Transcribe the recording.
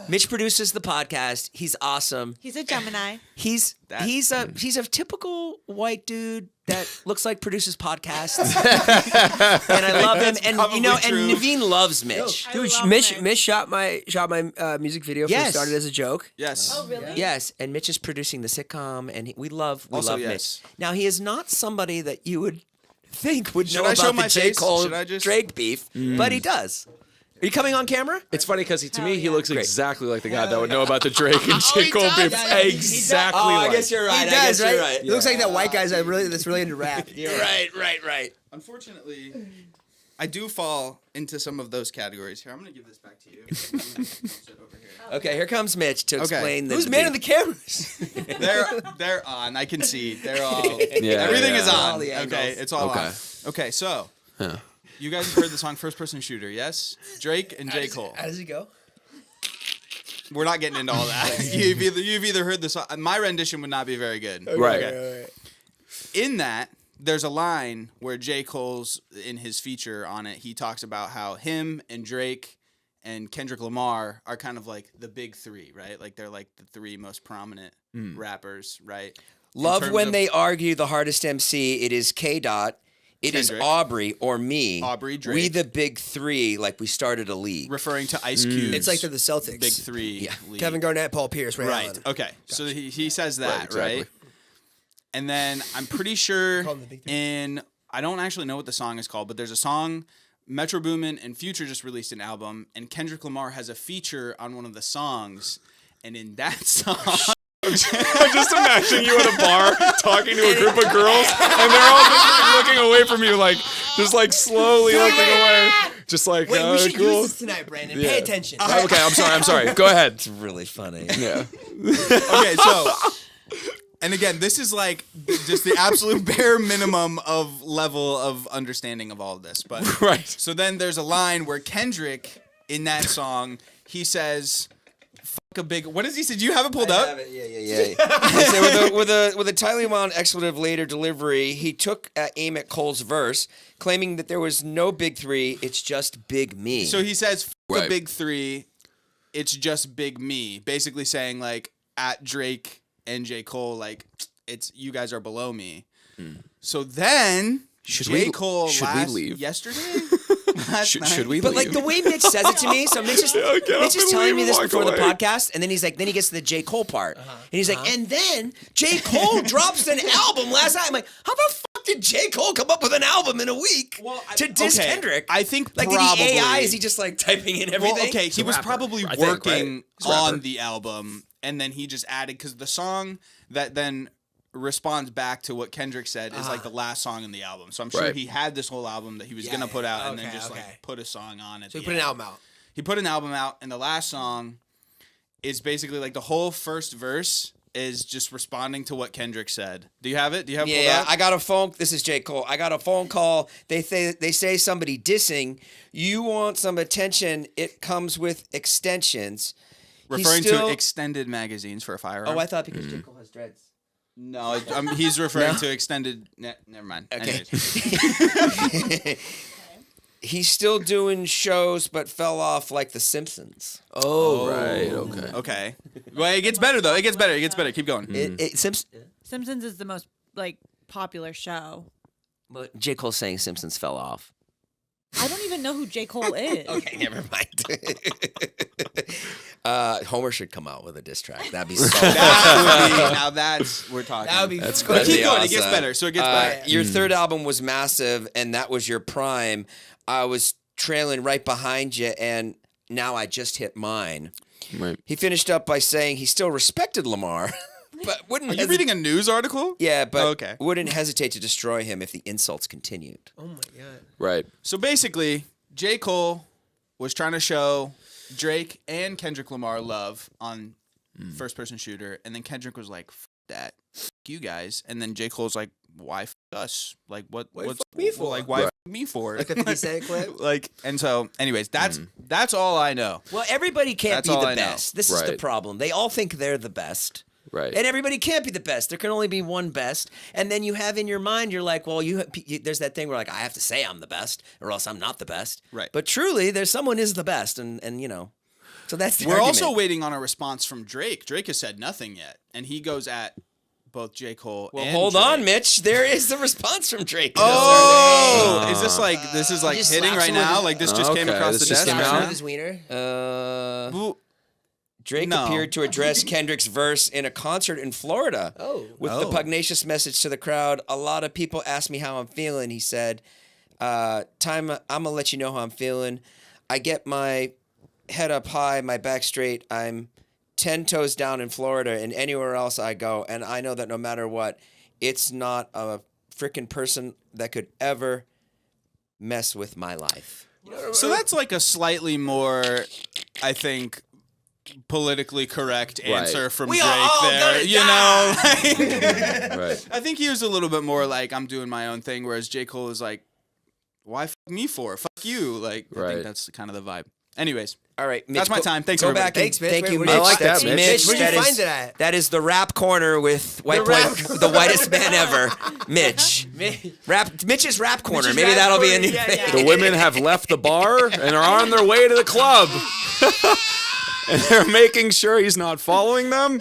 Mitch produces the podcast. He's awesome. He's a Gemini. He's a typical white dude that looks like produces podcasts. And I love him. And probably and true. Naveen loves Mitch. I Dude, love Mitch Mitch. shot my music video for Yes. Started as a Joke. Yes. Oh, really? Yes, and Mitch is producing the sitcom, and we love Also, Mitch. yes. Now he is not somebody that you would think would Should know I about show the my J. face? Cole Should I just- Drake beef, but he does. Are you coming on camera? It's funny because to me, he yeah. looks Great. exactly like the guy that would know about the Drake and he J. Cole does. beef. Yeah, he does. Exactly Oh, I like. guess you're right. He does, right? You're right. He looks like that white guy's that's really into rap. You're right. Unfortunately, I do fall into some of those categories. Here, I'm going to give this back to you. Sit over here. Okay, here comes Mitch to Okay. explain Who's the man of beef. the cameras? They're on. I can see. They're all. Yeah, everything yeah. is All on. the Okay, angles. it's all Okay. on. Okay, so Huh. you guys have heard the song "First Person Shooter," yes? Drake and J. Cole. How does he go? We're not getting into all that. You've either heard the song. My rendition would not be very good. Right. Okay. In that, there's a line where J. Cole's in his feature on it. He talks about how him and Drake and Kendrick Lamar are kind of like the big three, right? Like they're like the three most prominent rappers, right? In Love terms when of they argue the hardest MC. It is K. Dot. It is Kendrick. Aubrey or me. Aubrey, We Drake. the big three, like we started a league. referring to Ice Cube. It's like they're the Celtics. big three. Yeah. league. Kevin Garnett, Paul Pierce, Ray Right. Allen. Okay. So he says that, exactly. right? And then I'm pretty sure Call them the big three. in I don't actually know what the song is called, but there's a song Metro Boomin and Future just released an album, and Kendrick Lamar has a feature on one of the songs, and in that song. I'm just imagining you at a bar talking to a group of girls, and they're all just like, looking away from you, like just like slowly looking away, just like Wait, we should cool. use this tonight, Brandon. Yeah. Pay attention. Okay, I'm sorry. Go ahead. It's really funny. Yeah. Okay, so and again, this is like just the absolute bare minimum of level of understanding of all of this. But Right. so then there's a line where Kendrick in that song he says, "Fuck a big." What does he say? Do you have it pulled up? Yeah. So with a tightly wound expletive later delivery, he took aim at Cole's verse, claiming that there was no big three. It's just big me. So he says, "Fuck a Right. big three, it's just big me." Basically saying like at Drake and J. Cole, like it's you guys are below me. So then J. Cole should we leave? yesterday. Last night. Should we But leave? like the way Mitch says it to me, so Mitch is, get up Mitch is and telling leave me and this walk before the away. podcast, and then he's like, then he gets to the J. Cole part, and he's like, and then J. Cole drops an album last night. I'm like, how the fuck did J. Cole come up with an album in a week to diss okay, Kendrick? I think like probably, did he AI? Is he just like typing in everything? Well, okay, he was rapper, probably I think, working right? He's a rapper. on the album, and then he just added because the song that then responds back to what Kendrick said is like the last song in the album. So I'm sure Right. he had this whole album that he was gonna put out, and then Okay, just okay. like put a song on it. So he put an album out. He put an album out, and the last song is basically like the whole first verse is just responding to what Kendrick said. Do you have it? Do you have it pulled Yeah, up? I got a phone. This is J. Cole. I got a phone call. They say somebody dissing. You want some attention? It comes with extensions. He's referring still- to extended magazines for a firearm. Oh, I thought because J. Cole has dreads. No, he's referring to extended. Never mind. Okay. Anyways. He's still doing shows, but fell off like The Simpsons. Oh, right. Okay. Okay. Well, it gets better though. It gets better. It gets better. Keep going. Simpsons is the most like popular show. But J. Cole's saying Simpsons fell off. I don't even know who J. Cole is. Okay, never mind. Homer should come out with a diss track. That'd be so Now that's we're talking. That would be That's But That'd keep be going. It gets awesome. better. So it gets better. Your third album was massive, and that was your prime. I was trailing right behind you, and now I just hit mine. Right. He finished up by saying he still respected Lamar, but wouldn't. Are you reading a news article? Yeah, but Okay. wouldn't hesitate to destroy him if the insults continued. Oh my god. Right. So basically, J. Cole was trying to show Drake and Kendrick Lamar love on First Person Shooter, and then Kendrick was like, "F that, F you guys," and then J. Cole's like, "Why f us? Like what? What's fuck me for? Like why f me for?" Like the 50 Cent clip? Like, and so, anyways, that's all I know. Well, everybody can't That's be all the I know. best. This is the Right. problem. They all think they're the best. Right. And everybody can't be the best. There can only be one best. And then you have in your mind, you're like, well, there's that thing where like I have to say I'm the best, or else I'm not the best. Right. But truly, there's someone is the best, and you know. So that's the We're argument. also waiting on a response from Drake. Drake has said nothing yet, and he goes at both J. Cole Well, and hold Drake. on, Mitch. There is the response from Drake. Oh, is this like Just hitting slaps right him now? with- Like this just came Okay, across this the just desk came right out? now? His wiener. Well, Drake No. appeared to address Kendrick's verse in a concert in Florida. With the pugnacious message to the crowd. A lot of people ask me how I'm feeling. He said, I'm going to let you know how I'm feeling. I get my head up high, my back straight. I'm 10 toes down in Florida and anywhere else I go. And I know that no matter what, it's not a freaking person that could ever mess with my life. So that's like a slightly more, I think, politically correct answer from We Drake are all there. gonna You know, like, Right. I think he was a little bit more like, I'm doing my own thing, whereas J. Cole is like, why fuck me for? Fuck you. Like, I Right. think that's kind of the vibe. Anyways, All right, Mitch, That's my time. Thanks, go everybody. back and Thanks, Mitch. thank Wait, you, where Mitch. did you I like That's that, Mitch. Mitch, where'd you that is- find it at? That is the rap corner with White The rap Boy, corner. the whitest man ever, Mitch. Mitch's rap corner. Mitch's Maybe rap that'll be a corner, new yeah, thing. yeah. The women have left the bar and are on their way to the club. And they're making sure he's not following them.